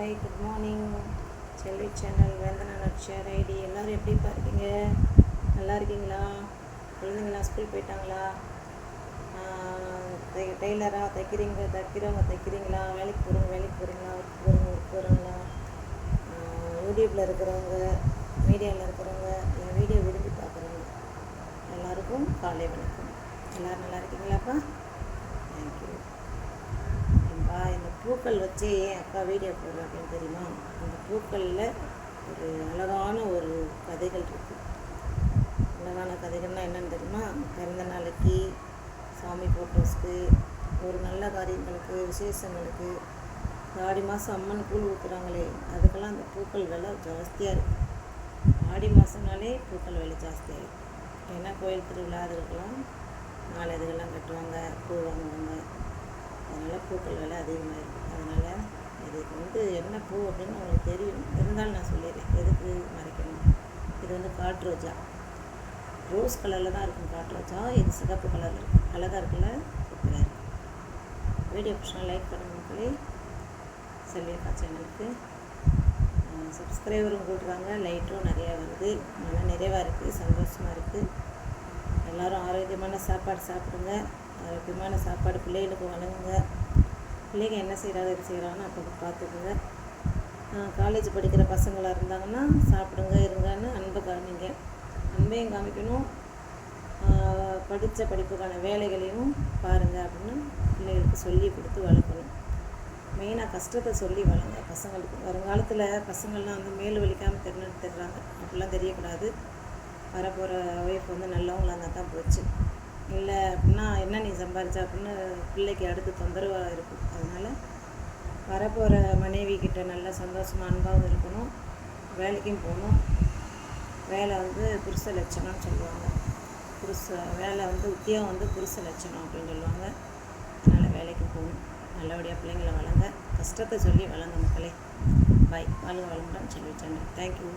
Hi, good morning. Selvi channel வேந்தனா நட்ஷர் ID. எல்லோரும் எப்படி இருக்கீங்க? நல்லா இருக்கீங்களா? குழந்தைங்களாம் ஸ்கூல் போயிட்டாங்களா? டெய்லராக தைக்கிறவங்க தைக்கிறீங்களா? வேலைக்கு போகிறீங்களா? ஒர்க் போகிறீங்களா? யூடியூப்பில் இருக்கிறவங்க, மீடியாவில் இருக்கிறவங்க, என் வீடியோ விரும்பி பார்க்குறவங்க எல்லாருக்கும் காலை வணக்கம். எல்லோரும் நல்லா இருக்கீங்களாப்பா? தேங்க்யூ. இந்த பூக்கள் வச்சு ஏன் அக்கா வீடியோ போடுறேன் அப்படின்னு தெரியுமா? அந்த பூக்களில் ஒரு அழகான ஒரு கதைகள் இருக்குது. அழகான கதைகள்னால் என்னென்னு தெரியுமா? பிறந்த நாளைக்கு, சாமி ஃபோட்டோஸ்க்கு, ஒரு நல்ல காரியங்களுக்கு, விசேஷங்களுக்கு, ஆடி மாதம் அம்மன் கூழ் ஊற்றுறாங்களே, அதுக்கெல்லாம் அந்த பூக்கள் விலை ஜாஸ்தியாக இருக்குது. ஆடி மாதம்னாலே பூக்கள் விலை ஜாஸ்தியாக இருக்குது. ஏன்னா கோயில் திருவிழா அதுக்கெல்லாம் மாலை இதுக்கெல்லாம் கட்டுவாங்க, பூ வாங்குவாங்க. அதனால் பூக்கள் விலை அதிகமாக இருக்குது. அதனால் இதுக்கு என்ன பூ அப்படின்னு உங்களுக்கு தெரியும், இருந்தாலும் நான் சொல்லிடுறேன், எதுக்கு மறைக்கணும். இது காட்டு ரோஜா. ரோஸ் கலரில் தான் இருக்கும் காட்டு ரோஜா. இது சிகப்பு கலரில் இருக்கும். அழகாக இருக்குல்ல? சூப்பராக இருக்குது. வீடியோ பிடிச்சா லைக் பண்ணுங்க மக்களே. செல்வியக்கா சேனலுக்கு சப்ஸ்கிரைபரும் கூட்டுறாங்க, லைட்டும் நிறையா வருது. மன நிறைவாக இருக்குது, சந்தோஷமாக இருக்குது. எல்லோரும் ஆரோக்கியமான சாப்பாடு சாப்பிடுங்க. ஆரோக்கியமான சாப்பாடு பிள்ளைகளுக்கு வழங்குங்க. பிள்ளைங்க என்ன செய்கிறாங்க, இது செய்கிறாங்கன்னு அப்போ பார்த்துக்குங்க. காலேஜ் படிக்கிற பசங்களாக இருந்தாங்கன்னா சாப்பிடுங்க, இருங்கன்னு அன்பை காமிங்க. அன்பையும் காமிக்கணும், படித்த படிப்புக்கான வேலைகளையும் பாருங்கள் அப்படின்னு பிள்ளைகளுக்கு சொல்லி கொடுத்து வளர்க்கணும். மெயினாக கஷ்டத்தை சொல்லி வளங்க பசங்களுக்கு. வருங்காலத்தில் பசங்கள்லாம் மேல் வலிக்காமல் தெரிஞ்சுறாங்க, அப்படிலாம் தெரியக்கூடாது. வரப்போகிற ஒய்ஃப் நல்லவங்களாக இருந்தால் தான் போச்சு. இல்லை அப்படின்னா என்ன நீ சம்பாதிச்சா அப்படின்னு பிள்ளைக்கு அடுத்து தொந்தரவாக இருக்கும். அதனால் வரப்போகிற மனைவி கிட்ட நல்ல சந்தோஷமாக அன்பாகவும் இருக்கணும். வேலைக்கும் போகணும். வேலை புருஷ லட்சணம்னு சொல்லுவாங்க. வேலை உத்தியோகம் புருஷ லட்சணம் அப்படின்னு சொல்லுவாங்க. அதனால் வேலைக்கு போகணும். நல்லபடியாக பிள்ளைங்களை வளங்க. கஷ்டத்தை சொல்லி வளங்க மக்களே. பாய். வாழ்க வளமுடன். செல்வி சேனல். தேங்க்யூ.